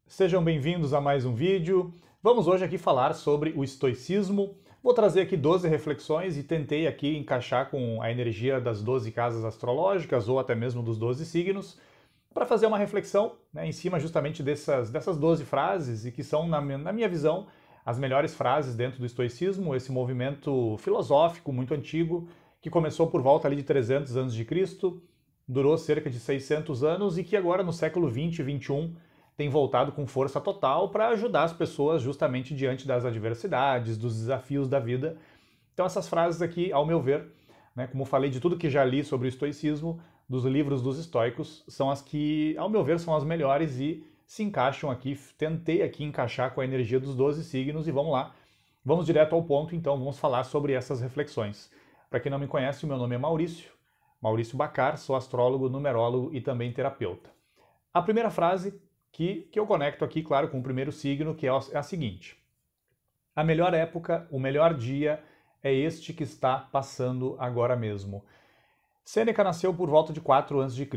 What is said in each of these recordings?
Sejam bem-vindos a mais um vídeo. Vamos hoje aqui falar sobre o estoicismo. Vou trazer aqui 12 reflexões e tentei aqui encaixar com a energia das 12 casas astrológicas ou até mesmo dos 12 signos para fazer uma reflexão, em cima justamente dessas 12 frases e que são, na minha visão, as melhores frases dentro do estoicismo, esse movimento filosófico muito antigo que começou por volta ali de 300 anos de Cristo, durou cerca de 600 anos e que agora no século 20 e 21 tem voltado com força total para ajudar as pessoas justamente diante das adversidades, dos desafios da vida. Então essas frases aqui, ao meu ver, como falei de tudo que já li sobre o estoicismo, dos livros dos estoicos, são as que, ao meu ver, são as melhores e se encaixam aqui. Tentei aqui encaixar com a energia dos 12 signos e vamos lá. Vamos direto ao ponto, então, vamos falar sobre essas reflexões. Para quem não me conhece, o meu nome é Maurício Bacar, sou astrólogo, numerólogo e também terapeuta. A primeira frase que eu conecto aqui, claro, com o primeiro signo, que é a seguinte: a melhor época, o melhor dia é este que está passando agora mesmo. Sêneca nasceu por volta de 4 a.C.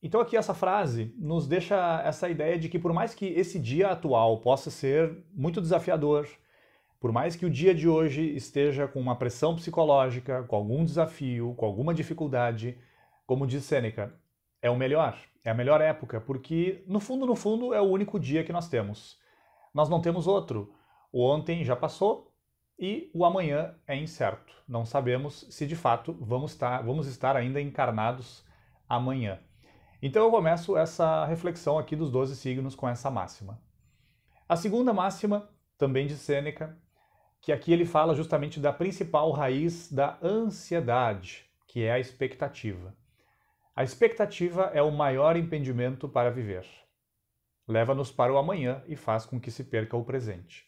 Então aqui essa frase nos deixa essa ideia de que por mais que esse dia atual possa ser muito desafiador, por mais que o dia de hoje esteja com uma pressão psicológica, com algum desafio, com alguma dificuldade, como diz Sêneca, é o melhor, é a melhor época, porque no fundo, é o único dia que nós temos. Nós não temos outro. O ontem já passou e o amanhã é incerto. Não sabemos se de fato vamos estar ainda encarnados amanhã. Então eu começo essa reflexão aqui dos 12 signos com essa máxima. A segunda máxima, também de Sêneca, que aqui ele fala justamente da principal raiz da ansiedade, que é a expectativa. A expectativa é o maior impedimento para viver. Leva-nos para o amanhã e faz com que se perca o presente.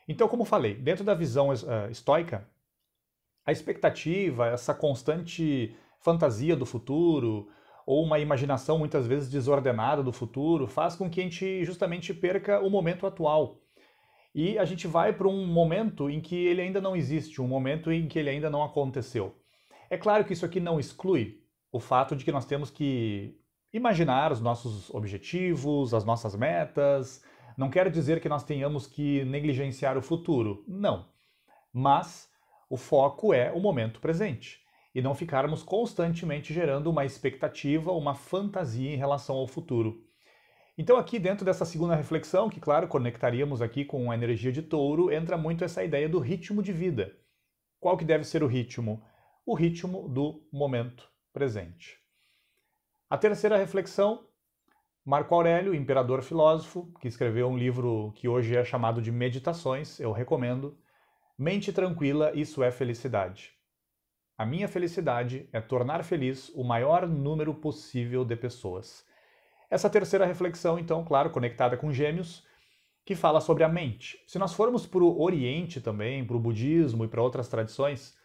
Então, como falei, dentro da visão estoica, a expectativa, essa constante fantasia do futuro, ou uma imaginação muitas vezes desordenada do futuro, faz com que a gente justamente perca o momento atual. E a gente vai para um momento em que ele ainda não existe, um momento em que ele ainda não aconteceu. É claro que isso aqui não exclui o fato de que nós temos que imaginar os nossos objetivos, as nossas metas. Não quero dizer que nós tenhamos que negligenciar o futuro, não. Mas o foco é o momento presente e não ficarmos constantemente gerando uma expectativa, uma fantasia em relação ao futuro. Então aqui dentro dessa segunda reflexão, que claro, conectaríamos aqui com a energia de touro, entra muito essa ideia do ritmo de vida. Qual que deve ser o ritmo? O ritmo do momento presente. A terceira reflexão, Marco Aurélio, imperador filósofo, que escreveu um livro que hoje é chamado de Meditações, eu recomendo. Mente tranquila, isso é felicidade. A minha felicidade é tornar feliz o maior número possível de pessoas. Essa terceira reflexão, então, claro, conectada com Gêmeos, que fala sobre a mente. Se nós formos para o Oriente também, para o budismo e para outras tradições,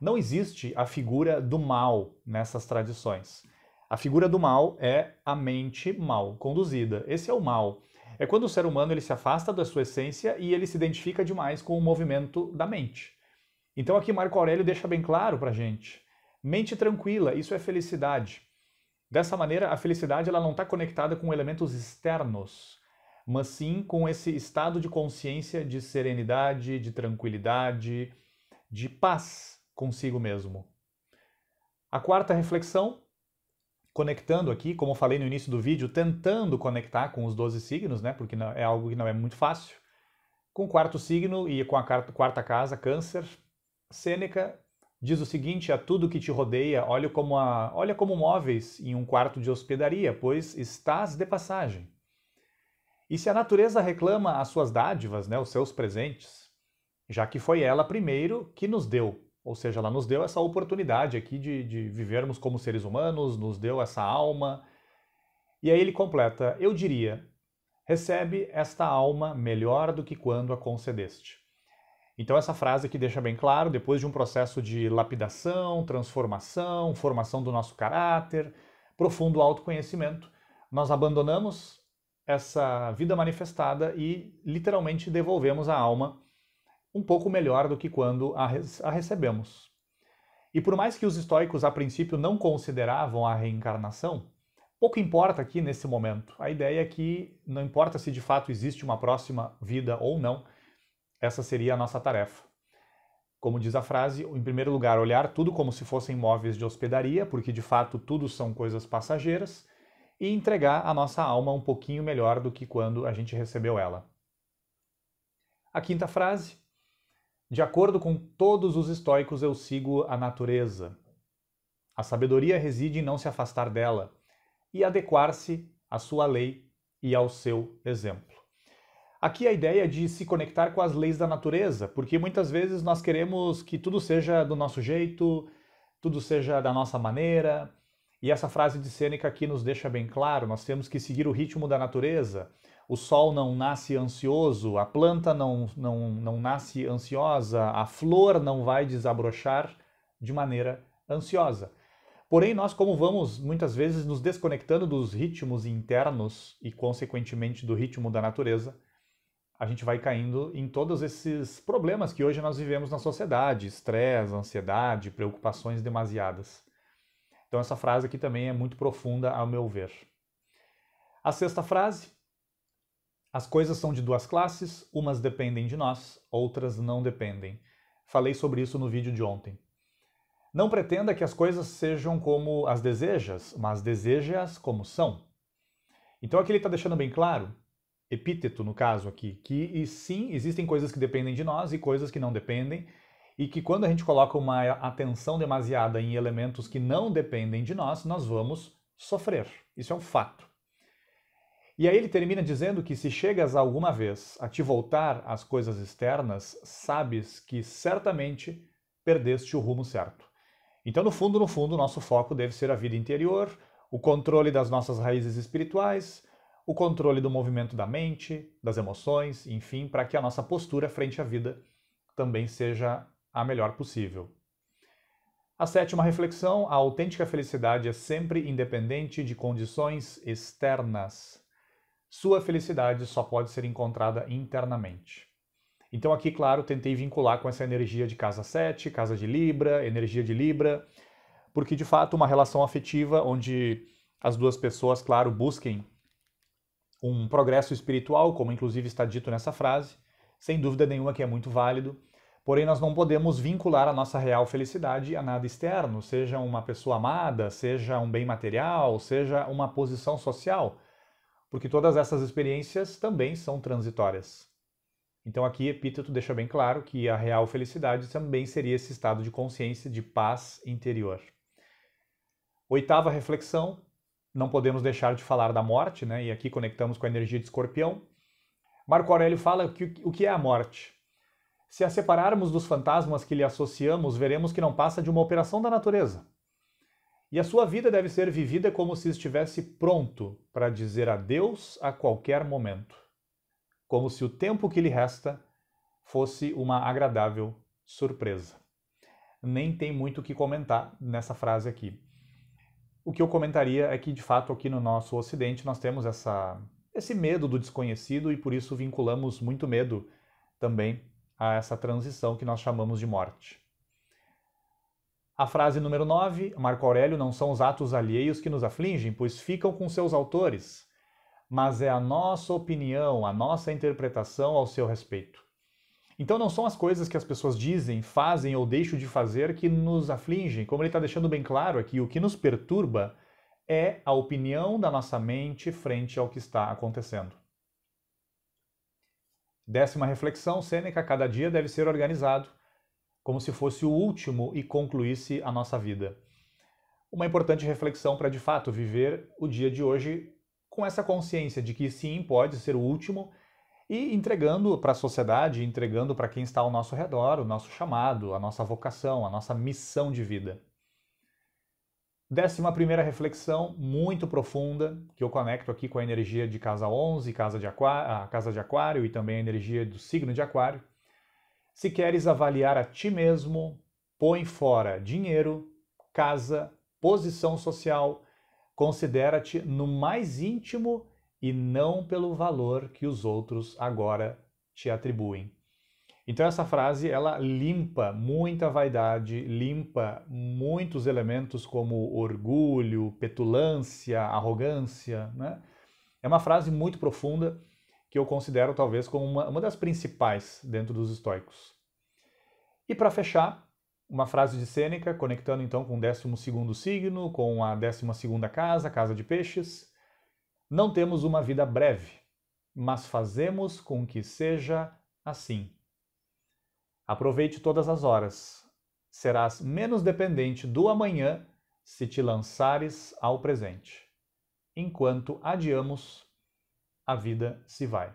não existe a figura do mal nessas tradições. A figura do mal é a mente mal conduzida. Esse é o mal. É quando o ser humano ele se afasta da sua essência e ele se identifica demais com o movimento da mente. Então aqui Marco Aurélio deixa bem claro para a gente. Mente tranquila, isso é felicidade. Dessa maneira, a felicidade ela não está conectada com elementos externos, mas sim com esse estado de consciência, de serenidade, de tranquilidade, de paz consigo mesmo. A quarta reflexão, conectando aqui, como eu falei no início do vídeo, tentando conectar com os 12 signos, porque é algo que não é muito fácil, com o quarto signo e com a quarta casa, Câncer, Sêneca diz o seguinte: a tudo que te rodeia, olha como móveis em um quarto de hospedaria, pois estás de passagem. E se a natureza reclama as suas dádivas, os seus presentes, já que foi ela primeiro que nos deu, ou seja, ela nos deu essa oportunidade aqui de vivermos como seres humanos, nos deu essa alma. E aí ele completa: eu diria, recebe esta alma melhor do que quando a concedeste. Então essa frase aqui deixa bem claro, depois de um processo de lapidação, transformação, formação do nosso caráter, profundo autoconhecimento, nós abandonamos essa vida manifestada e literalmente devolvemos a alma um pouco melhor do que quando a recebemos. E por mais que os estoicos a princípio não consideravam a reencarnação, Pouco importa aqui nesse momento. A ideia é que não importa se de fato existe uma próxima vida ou não, essa seria a nossa tarefa. Como diz a frase, em primeiro lugar, olhar tudo como se fossem móveis de hospedaria, porque de fato tudo são coisas passageiras, e entregar a nossa alma um pouquinho melhor do que quando a gente recebeu ela. A quinta frase: de acordo com todos os estoicos, eu sigo a natureza. A sabedoria reside em não se afastar dela e adequar-se à sua lei e ao seu exemplo. Aqui a ideia é de se conectar com as leis da natureza, porque muitas vezes nós queremos que tudo seja do nosso jeito, tudo seja da nossa maneira, e essa frase de Sêneca aqui nos deixa bem claro, nós temos que seguir o ritmo da natureza. O sol não nasce ansioso, a planta não nasce ansiosa, a flor não vai desabrochar de maneira ansiosa. Porém, nós, como vamos muitas vezes nos desconectando dos ritmos internos e, consequentemente, do ritmo da natureza, a gente vai caindo em todos esses problemas que hoje nós vivemos na sociedade: estresse, ansiedade, preocupações demasiadas. Então, essa frase aqui também é muito profunda, ao meu ver. A sexta frase: as coisas são de duas classes, umas dependem de nós, outras não dependem. Falei sobre isso no vídeo de ontem. Não pretenda que as coisas sejam como as desejas, mas deseje-as como são. Então aqui ele está deixando bem claro, epíteto no caso aqui, que sim, existem coisas que dependem de nós e coisas que não dependem, e que quando a gente coloca uma atenção demasiada em elementos que não dependem de nós, nós vamos sofrer. Isso é um fato. E aí ele termina dizendo que se chegas alguma vez a te voltar às coisas externas, sabes que certamente perdeste o rumo certo. Então, no fundo, o nosso foco deve ser a vida interior, o controle das nossas raízes espirituais, o controle do movimento da mente, das emoções, enfim, para que a nossa postura frente à vida também seja a melhor possível. A sétima reflexão: a autêntica felicidade é sempre independente de condições externas. Sua felicidade só pode ser encontrada internamente. Então aqui, claro, tentei vincular com essa energia de casa 7, casa de Libra, energia de Libra, porque de fato uma relação afetiva onde as duas pessoas, claro, busquem um progresso espiritual, como inclusive está dito nessa frase, sem dúvida nenhuma que é muito válido, porém nós não podemos vincular a nossa real felicidade a nada externo, seja uma pessoa amada, seja um bem material, seja uma posição social, porque todas essas experiências também são transitórias. Então aqui Epíteto deixa bem claro que a real felicidade também seria esse estado de consciência de paz interior. Oitava reflexão: não podemos deixar de falar da morte, né? E aqui conectamos com a energia de Escorpião. Marco Aurélio fala que o que é a morte? Se a separarmos dos fantasmas que lhe associamos, veremos que não passa de uma operação da natureza. E a sua vida deve ser vivida como se estivesse pronto para dizer adeus a qualquer momento, como se o tempo que lhe resta fosse uma agradável surpresa. Nem tem muito o que comentar nessa frase aqui. O que eu comentaria é que, de fato, aqui no nosso Ocidente nós temos esse medo do desconhecido e por isso vinculamos muito medo também a essa transição que nós chamamos de morte. A frase número 9, Marco Aurélio: não são os atos alheios que nos afligem, pois ficam com seus autores, mas é a nossa opinião, a nossa interpretação ao seu respeito. Então não são as coisas que as pessoas dizem, fazem ou deixam de fazer que nos afligem, como ele está deixando bem claro aqui, o que nos perturba é a opinião da nossa mente frente ao que está acontecendo. Décima reflexão: Sêneca: cada dia deve ser organizado como se fosse o último e concluísse a nossa vida. Uma importante reflexão para, de fato, viver o dia de hoje com essa consciência de que sim, pode ser o último, e entregando para a sociedade, entregando para quem está ao nosso redor o nosso chamado, a nossa vocação, a nossa missão de vida. 11ª reflexão, muito profunda, que eu conecto aqui com a energia de casa 11, a casa de Aquário e também a energia do signo de Aquário. Se queres avaliar a ti mesmo, põe fora dinheiro, casa, posição social, considera-te no mais íntimo e não pelo valor que os outros agora te atribuem. Então essa frase, ela limpa muita vaidade, limpa muitos elementos como orgulho, petulância, arrogância, né? É uma frase muito profunda que eu considero talvez como uma das principais dentro dos estoicos. E para fechar, uma frase de Sêneca, conectando então com o 12º signo, com a 12ª casa, casa de peixes. Não temos uma vida breve, mas fazemos com que seja assim. Aproveite todas as horas. Serás menos dependente do amanhã se te lançares ao presente. Enquanto adiamos, a vida se vai.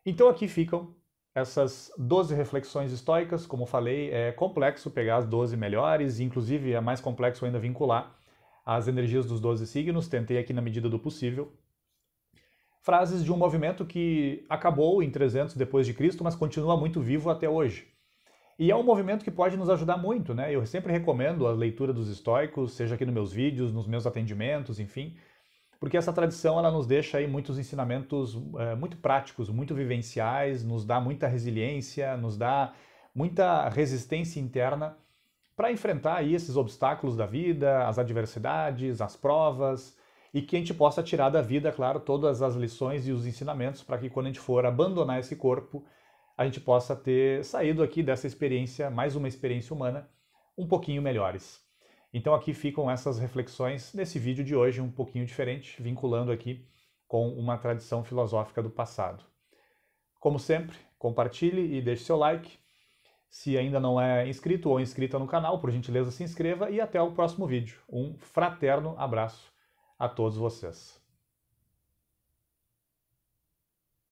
Então aqui ficam essas 12 reflexões estoicas. Como falei, é complexo pegar as 12 melhores, inclusive é mais complexo ainda vincular as energias dos 12 signos, tentei aqui na medida do possível. Frases de um movimento que acabou em 300 depois de Cristo, mas continua muito vivo até hoje. E é um movimento que pode nos ajudar muito, né? Eu sempre recomendo a leitura dos estoicos, seja aqui nos meus vídeos, nos meus atendimentos, enfim, porque essa tradição ela nos deixa aí muitos ensinamentos muito práticos, muito vivenciais, nos dá muita resiliência, nos dá muita resistência interna para enfrentar aí esses obstáculos da vida, as adversidades, as provas, e que a gente possa tirar da vida, claro, todas as lições e os ensinamentos para que quando a gente for abandonar esse corpo, a gente possa ter saído aqui dessa experiência, mais uma experiência humana, um pouquinho melhores. Então aqui ficam essas reflexões nesse vídeo de hoje, um pouquinho diferente, vinculando aqui com uma tradição filosófica do passado. Como sempre, compartilhe e deixe seu like. Se ainda não é inscrito ou inscrita no canal, por gentileza se inscreva e até o próximo vídeo. Um fraterno abraço a todos vocês.